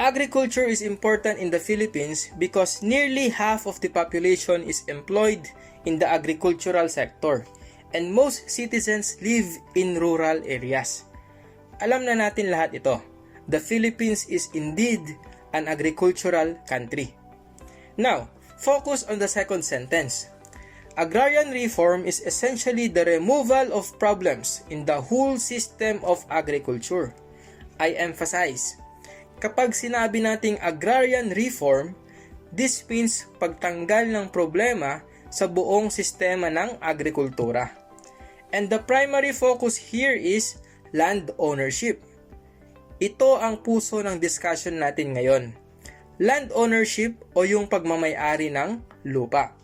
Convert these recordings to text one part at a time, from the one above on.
Agriculture is important in the Philippines because nearly half of the population is employed in the agricultural sector and most citizens live in rural areas. Alam na natin lahat ito. The Philippines is indeed an agricultural country. Now, focus on the second sentence. Agrarian reform is essentially the removal of problems in the whole system of agriculture. I emphasize, kapag sinabi nating agrarian reform, this means pagtanggal ng problema sa buong sistema ng agrikultura. And the primary focus here is land ownership. Ito ang puso ng discussion natin ngayon. Land ownership o yung pagmamay-ari ng lupa.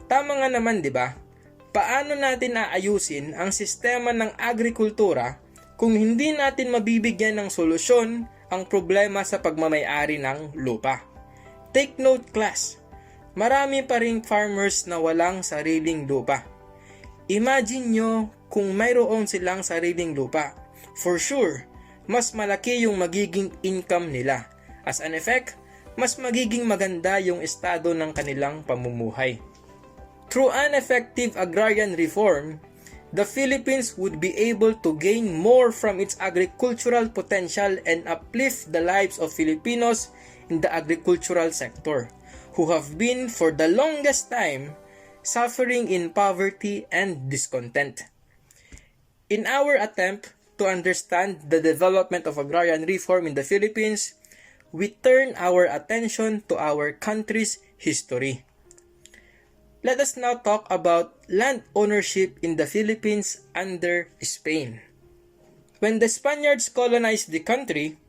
Tama nga naman, di ba? Paano natin aayusin ang sistema ng agrikultura kung hindi natin mabibigyan ng solusyon ang problema sa pagmamay-ari ng lupa? Take note, class. Marami pa ring farmers na walang sariling lupa. Imagine nyo kung mayroon silang sariling lupa. For sure, mas malaki yung magiging income nila. As an effect, mas magiging maganda yung estado ng kanilang pamumuhay. Through an effective agrarian reform, the Philippines would be able to gain more from its agricultural potential and uplift the lives of Filipinos in the agricultural sector, who have been for the longest time suffering in poverty and discontent. In our attempt to understand the development of agrarian reform in the Philippines, we turn our attention to our country's history. Let us now talk about land ownership in the Philippines under Spain. When the Spaniards colonized the country,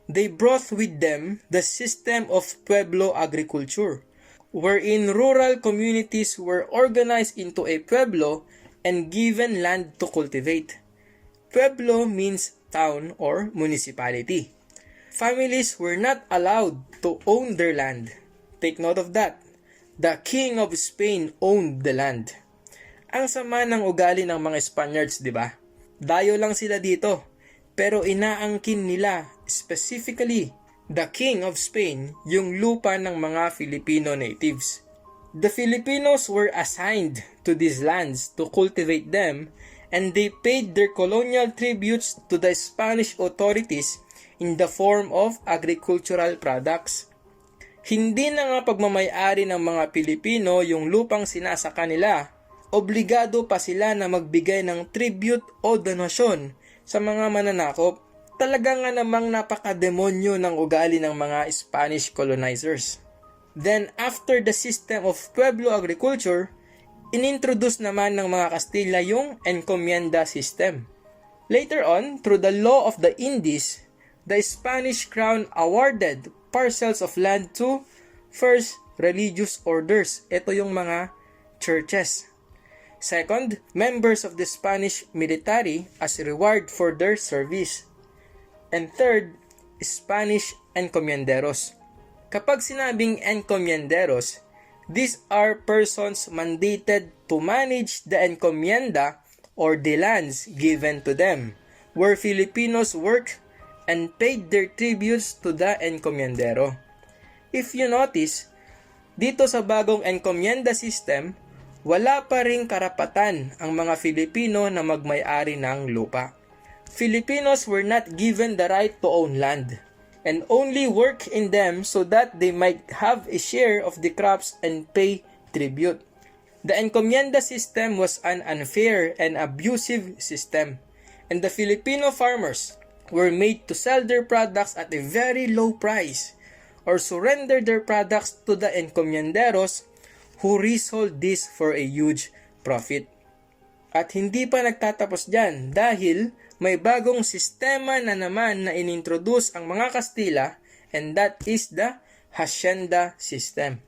they brought with them the system of pueblo agriculture, wherein rural communities were organized into a pueblo and given land to cultivate. Pueblo means town or municipality. Families were not allowed to own their land. Take note of that. The King of Spain owned the land. Ang sama ng ugali ng mga Spaniards, di ba? Dayo lang sila dito, pero inaangkin nila, specifically, the King of Spain, yung lupa ng mga Filipino natives. The Filipinos were assigned to these lands to cultivate them, and they paid their colonial tributes to the Spanish authorities in the form of agricultural products. Hindi na nga pagmamay-ari ng mga Pilipino yung lupang sinasaka nila, obligado pa sila na magbigay ng tribute o donasyon sa mga mananakop. Talaga nga namang napakademonyo ng ugali ng mga Spanish colonizers. Then after the system of pueblo agriculture, inintroduce naman ng mga Kastila yung encomienda system. Later on, through the law of the Indies, the Spanish crown awarded parcels of land to first, religious orders. Ito yung mga churches. Second, members of the Spanish military as reward for their service. And third, Spanish encomienderos. Kapag sinabing encomienderos, these are persons mandated to manage the encomienda or the lands given to them, where Filipinos work and paid their tributes to the encomiendero. If you notice, dito sa bagong encomienda system, wala pa ring karapatan ang mga Filipino na magmay-ari ng lupa. Filipinos were not given the right to own land and only work in them so that they might have a share of the crops and pay tribute. The encomienda system was an unfair and abusive system, and the Filipino farmers were made to sell their products at a very low price or surrender their products to the encomienderos who resold this for a huge profit. At hindi pa nagtatapos dyan dahil may bagong sistema na naman na inintroduce ang mga Kastila, and that is the hacienda system.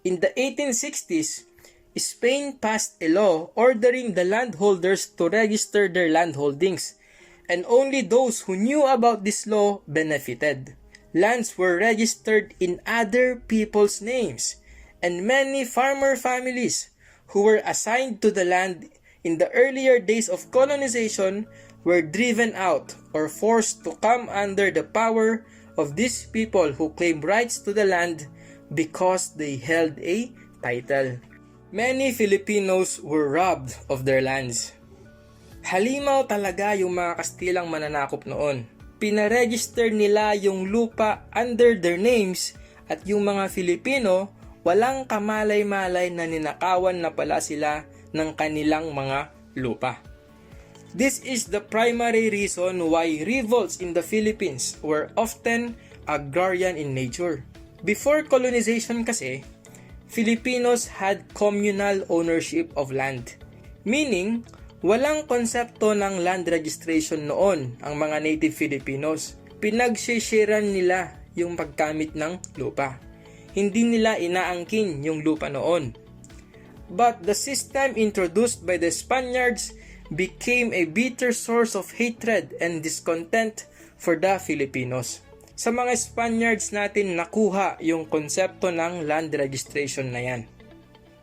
In the 1860s, Spain passed a law ordering the landholders to register their land holdings, and only those who knew about this law benefited. Lands were registered in other people's names, and many farmer families who were assigned to the land in the earlier days of colonization were driven out or forced to come under the power of these people who claim rights to the land because they held a title. Many Filipinos were robbed of their lands. Halimaw talaga yung mga Kastilang mananakop noon. Pinaregister nila yung lupa under their names at yung mga Filipino walang kamalay-malay na ninakawan na pala sila ng kanilang mga lupa. This is the primary reason why revolts in the Philippines were often agrarian in nature. Before colonization kasi, Filipinos had communal ownership of land. Meaning, walang konsepto ng land registration noon ang mga native Filipinos. Pinagsisharean nila yung paggamit ng lupa. Hindi nila inaangkin yung lupa noon. But the system introduced by the Spaniards became a bitter source of hatred and discontent for the Filipinos. Sa mga Spaniards natin nakuha yung konsepto ng land registration na yan.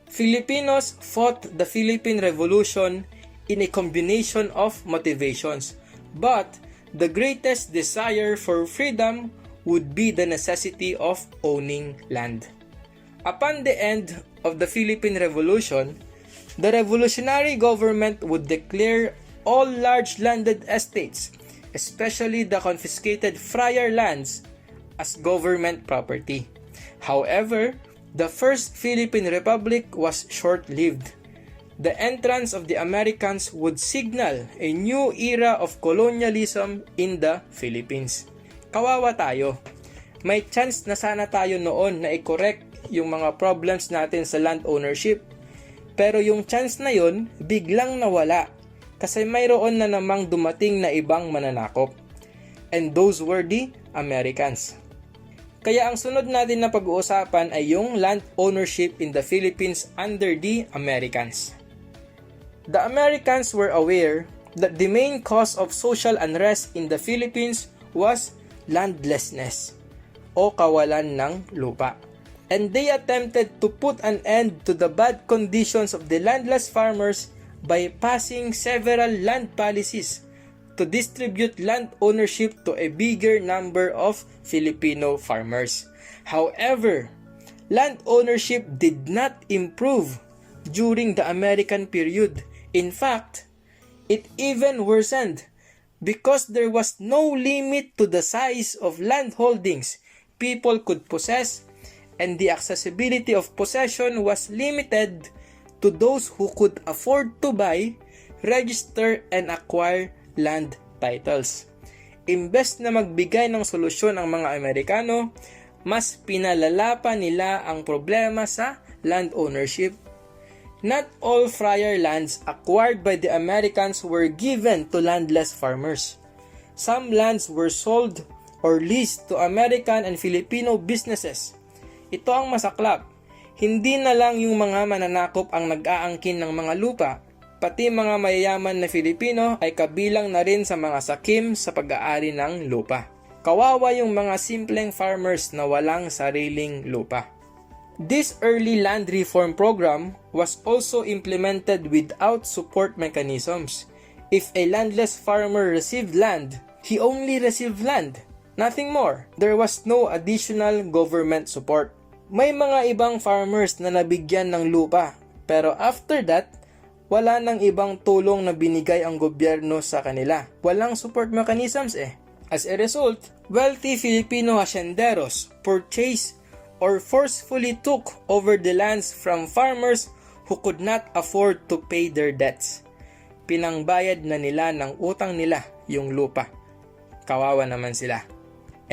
Filipinos fought the Philippine Revolution in a combination of motivations, but the greatest desire for freedom would be the necessity of owning land. Upon the end of the Philippine Revolution, the revolutionary government would declare all large landed estates, especially the confiscated friar lands, as government property. However, the First Philippine Republic was short-lived. The entrance of the Americans would signal a new era of colonialism in the Philippines. Kawawa tayo. May chance na sana tayo noon na i-correct yung mga problems natin sa land ownership. Pero yung chance na yon biglang nawala kasi mayroon na namang dumating na ibang mananakop. And those were the Americans. Kaya ang sunod natin na pag-uusapan ay yung land ownership in the Philippines under the Americans. The Americans were aware that the main cause of social unrest in the Philippines was landlessness o kawalan ng lupa. And they attempted to put an end to the bad conditions of the landless farmers by passing several land policies to distribute land ownership to a bigger number of Filipino farmers. However, land ownership did not improve during the American period. In fact, it even worsened because there was no limit to the size of land holdings people could possess, and the accessibility of possession was limited to those who could afford to buy, register, and acquire land titles. Imbes na magbigay ng solusyon ang mga Amerikano, mas pinalala pa nila ang problema sa land ownership. Not all friar lands acquired by the Americans were given to landless farmers. Some lands were sold or leased to American and Filipino businesses. Ito ang masaklap. Hindi na lang yung mga mananakop ang nag-aangkin ng mga lupa, pati mga mayayaman na Filipino ay kabilang na rin sa mga sakim sa pag-aari ng lupa. Kawawa yung mga simpleng farmers na walang sariling lupa. This early land reform program was also implemented without support mechanisms. If a landless farmer received land, he only received land. Nothing more. There was no additional government support. May mga ibang farmers na nabigyan ng lupa, pero after that, wala nang ibang tulong na binigay ang gobyerno sa kanila. Walang support mechanisms eh. As a result, wealthy Filipino hacienderos purchased or forcefully took over the lands from farmers who could not afford to pay their debts. Pinangbayad na nila ng utang nila yung lupa. Kawawa naman sila.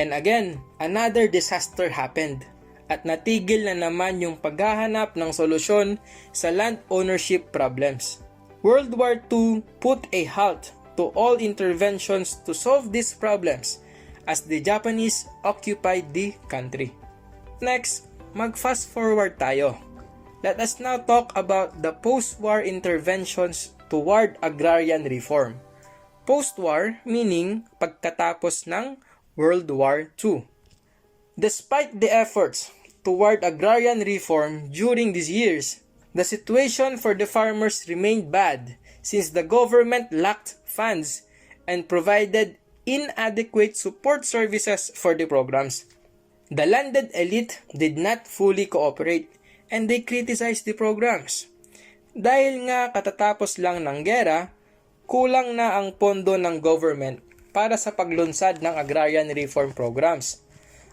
And again, another disaster happened. At natigil na naman yung paghahanap ng solusyon sa land ownership problems. World War II put a halt to all interventions to solve these problems as the Japanese occupied the country. Next, mag-fast forward tayo. Let us now talk about the post-war interventions toward agrarian reform. Post-war meaning pagkatapos ng World War II. Despite the efforts toward agrarian reform during these years, the situation for the farmers remained bad since the government lacked funds and provided inadequate support services for the programs. The landed elite did not fully cooperate and they criticized the programs. Dahil nga katatapos lang ng gera, kulang na ang pondo ng government para sa paglunsad ng agrarian reform programs.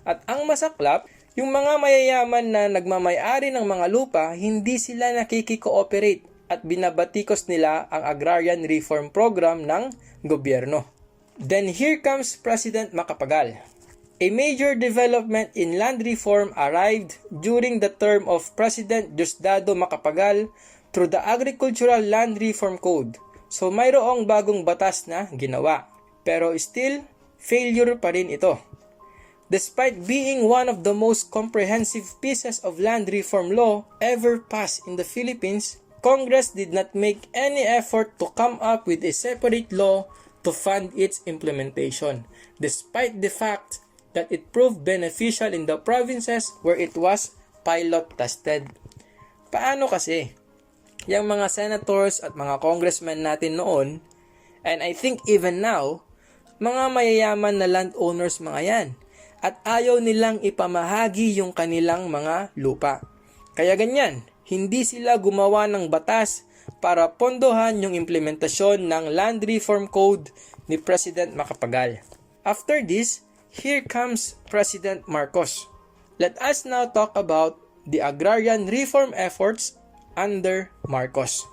At ang masaklap, yung mga mayayaman na nagmamay-ari ng mga lupa, hindi sila nakikikooperate at binabatikos nila ang agrarian reform program ng gobyerno. Then here comes President Macapagal. A major development in land reform arrived during the term of President Diosdado Macapagal through the Agricultural Land Reform Code. So mayroong bagong batas na ginawa. Pero still, failure pa rin ito. Despite being one of the most comprehensive pieces of land reform law ever passed in the Philippines, Congress did not make any effort to come up with a separate law to fund its implementation, despite the fact that it proved beneficial in the provinces where it was pilot tested. Paano kasi? Yung mga senators at mga congressmen natin noon, and I think even now, mga mayayaman na landowners mga yan, at ayaw nilang ipamahagi yung kanilang mga lupa. Kaya ganyan, hindi sila gumawa ng batas para pondohan yung implementasyon ng Land Reform Code ni President Macapagal. After this, here comes President Marcos. Let us now talk about the agrarian reform efforts under Marcos.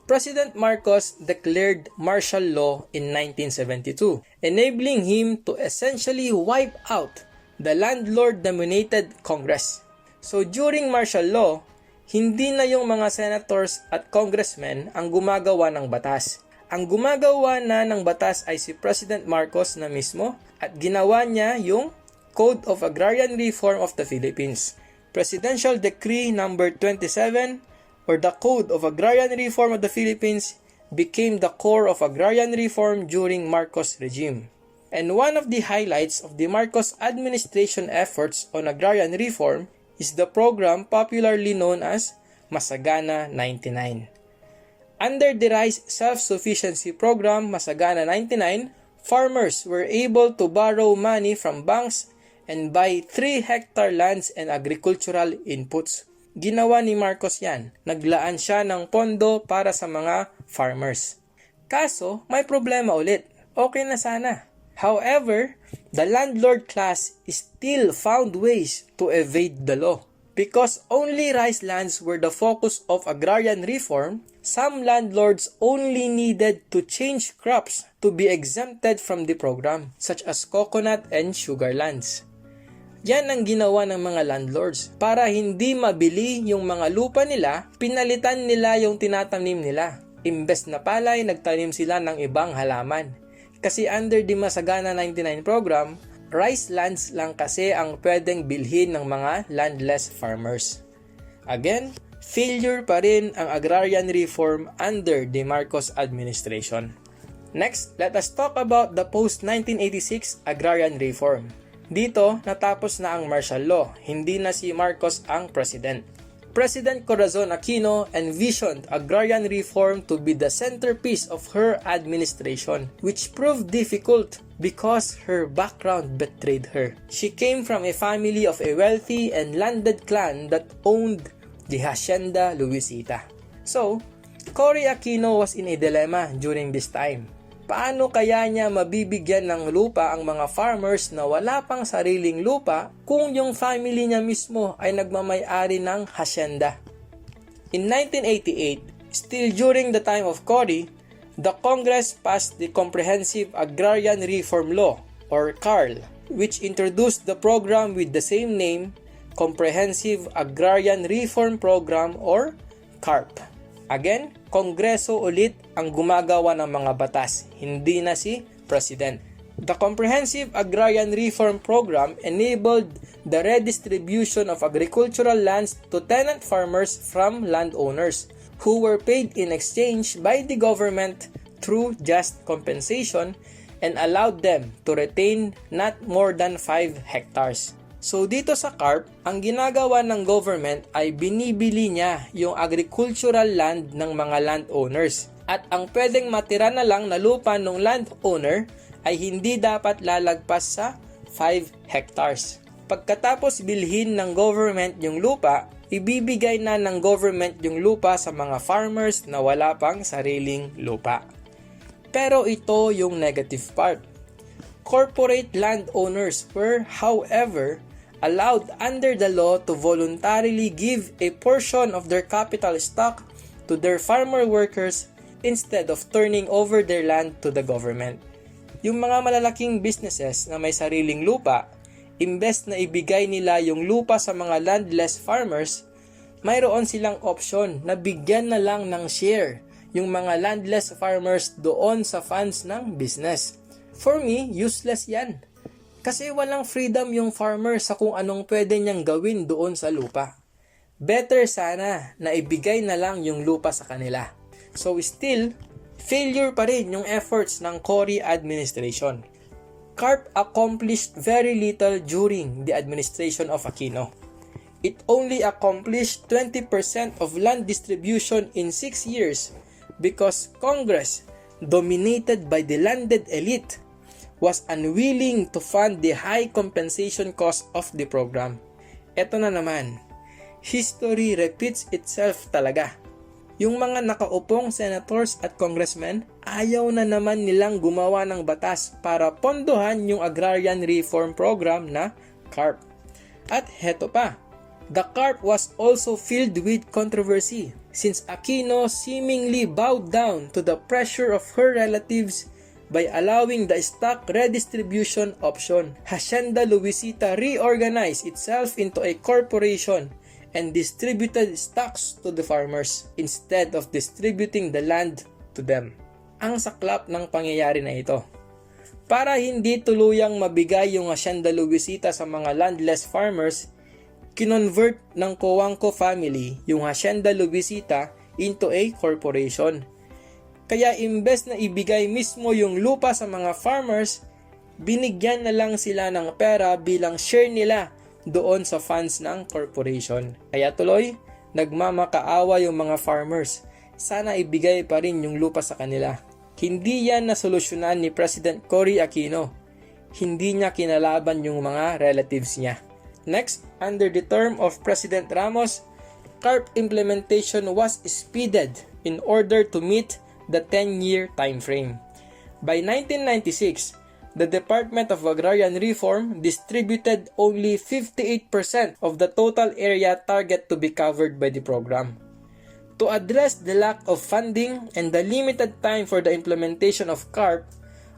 President Marcos declared martial law in 1972, enabling him to essentially wipe out the landlord-dominated Congress. So during martial law, hindi na yung mga senators at congressmen ang gumagawa ng batas. Ang gumagawa na ng batas ay si President Marcos na mismo at ginawa niya yung Code of Agrarian Reform of the Philippines. Presidential Decree number 27 or the Code of Agrarian Reform of the Philippines became the core of agrarian reform during Marcos regime. And one of the highlights of the Marcos administration efforts on agrarian reform is the program popularly known as Masagana 99. Under the Rice Self-Sufficiency Program Masagana 99, farmers were able to borrow money from banks and buy 3-hectare lands and agricultural inputs. Ginawa ni Marcos yan. Naglaan siya ng pondo para sa mga farmers. Kaso, may problema ulit. Okay na sana. However, the landlord class still found ways to evade the law. Because only rice lands were the focus of agrarian reform, some landlords only needed to change crops to be exempted from the program, such as coconut and sugar lands. Yan ang ginawa ng mga landlords. Para hindi mabili yung mga lupa nila, pinalitan nila yung tinatanim nila. Imbes na palay, nagtanim sila ng ibang halaman. Kasi under the Masagana 99 program, rice lands lang kasi ang pwedeng bilhin ng mga landless farmers. Again, failure pa rin ang agrarian reform under the Marcos administration. Next, let us talk about the post-1986 agrarian reform. Dito, natapos na ang martial law, hindi na si Marcos ang president. President Corazon Aquino envisioned agrarian reform to be the centerpiece of her administration, which proved difficult because her background betrayed her. She came from a family of a wealthy and landed clan that owned the Hacienda Luisita. So, Cory Aquino was in a dilemma during this time. Paano kaya niya mabibigyan ng lupa ang mga farmers na wala pang sariling lupa kung yung family niya mismo ay nagmamay-ari ng hacienda? In 1988, still during the time of Cory, the Congress passed the Comprehensive Agrarian Reform Law or CARL, which introduced the program with the same name, Comprehensive Agrarian Reform Program or CARP. Again, Kongreso ulit ang gumagawa ng mga batas, hindi na si President. The Comprehensive Agrarian Reform Program enabled the redistribution of agricultural lands to tenant farmers from landowners who were paid in exchange by the government through just compensation and allowed them to retain not more than 5 hectares. So dito sa CARP, ang ginagawa ng government ay binibili niya yung agricultural land ng mga landowners. At ang pwedeng matira na lang na lupa ng landowner ay hindi dapat lalagpas sa 5 hectares. Pagkatapos bilhin ng government yung lupa, ibibigay na ng government yung lupa sa mga farmers na wala pang sariling lupa. Pero ito yung negative part. Corporate landowners were, however, allowed under the law to voluntarily give a portion of their capital stock to their farmer workers instead of turning over their land to the government. Yung mga malalaking businesses na may sariling lupa, imbes na ibigay nila yung lupa sa mga landless farmers, mayroon silang option na bigyan na lang ng share yung mga landless farmers doon sa funds ng business. For me, useless yan. Kasi walang freedom yung farmer sa kung anong pwede niyang gawin doon sa lupa. Better sana na ibigay na lang yung lupa sa kanila. So still, failure pa rin yung efforts ng Cory administration. CARP accomplished very little during the administration of Aquino. It only accomplished 20% of land distribution in 6 years because Congress, dominated by the landed elite, was unwilling to fund the high compensation cost of the program. Eto na naman, history repeats itself talaga. Yung mga nakaupong senators at congressmen, ayaw na naman nilang gumawa ng batas para pondohan yung Agrarian Reform Program na CARP. At heto pa, the CARP was also filled with controversy since Aquino seemingly bowed down to the pressure of her relatives by allowing the stock redistribution option. Hacienda Luisita reorganized itself into a corporation and distributed stocks to the farmers instead of distributing the land to them. Ang saklap ng pangyayari na ito. Para hindi tuluyang mabigay yung Hacienda Luisita sa mga landless farmers, kinonvert ng Cojuangco family yung Hacienda Luisita into a corporation. Kaya imbes na ibigay mismo yung lupa sa mga farmers, binigyan na lang sila ng pera bilang share nila doon sa funds ng corporation. Kaya tuloy, nagmamakaawa yung mga farmers. Sana ibigay pa rin yung lupa sa kanila. Hindi yan nasolusyonan ni President Cory Aquino. Hindi niya kinalaban yung mga relatives niya. Next, under the term of President Ramos, CARP implementation was speeded in order to meet the 10-year time frame. By 1996, the Department of Agrarian Reform distributed only 58% of the total area target to be covered by the program. To address the lack of funding and the limited time for the implementation of CARP,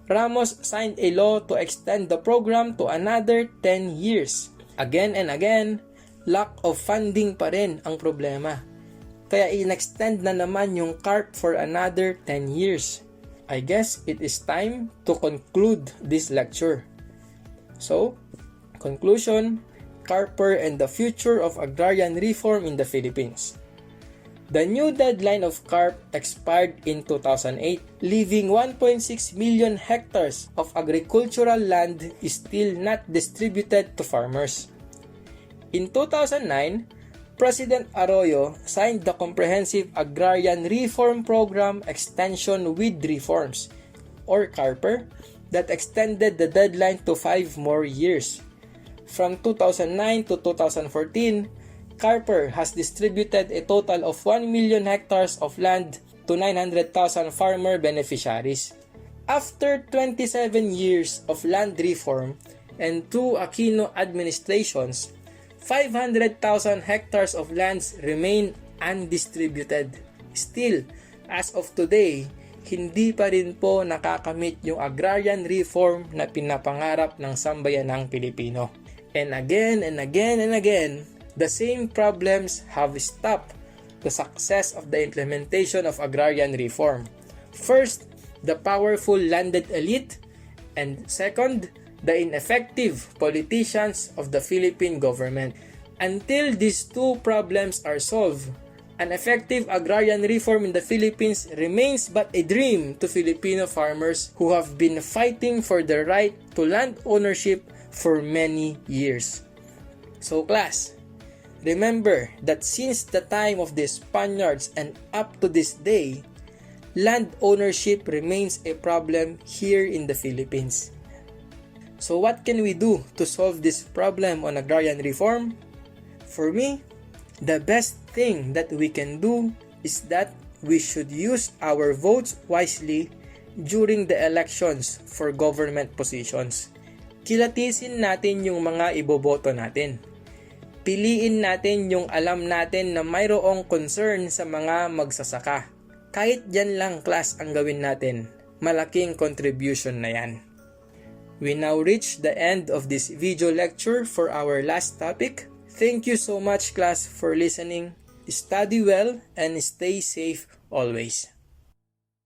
Ramos signed a law to extend the program to another 10 years. Again and again, lack of funding pa rin ang problema. Kaya in-extend na naman yung CARP for another 10 years. I guess it is time to conclude this lecture. So, conclusion, CARPER and the future of agrarian reform in the Philippines. The new deadline of CARP expired in 2008, leaving 1.6 million hectares of agricultural land still not distributed to farmers. In 2009, President Arroyo signed the Comprehensive Agrarian Reform Program Extension with Reforms, or CARPER, that extended the deadline to 5 more years. From 2009 to 2014, CARPER has distributed a total of 1 million hectares of land to 900,000 farmer beneficiaries. After 27 years of land reform and 2 Aquino administrations, 500,000 hectares of lands remain undistributed. Still, as of today, hindi pa rin po nakakamit yung agrarian reform na pinapangarap ng sambayanang Pilipino. And again and again and again, the same problems have stopped the success of the implementation of agrarian reform. First, the powerful landed elite, and second, the ineffective politicians of the Philippine government. Until these two problems are solved, an effective agrarian reform in the Philippines remains but a dream to Filipino farmers who have been fighting for the right to land ownership for many years. So class, remember that since the time of the Spaniards and up to this day, land ownership remains a problem here in the Philippines. So what can we do to solve this problem on agrarian reform? For me, the best thing that we can do is that we should use our votes wisely during the elections for government positions. Kilatisin natin yung mga iboboto natin. Piliin natin yung alam natin na mayroong concern sa mga magsasaka. Kahit yan lang class ang gawin natin, malaking contribution na yan. We now reach the end of this video lecture for our last topic. Thank you so much class for listening. Study well and stay safe always.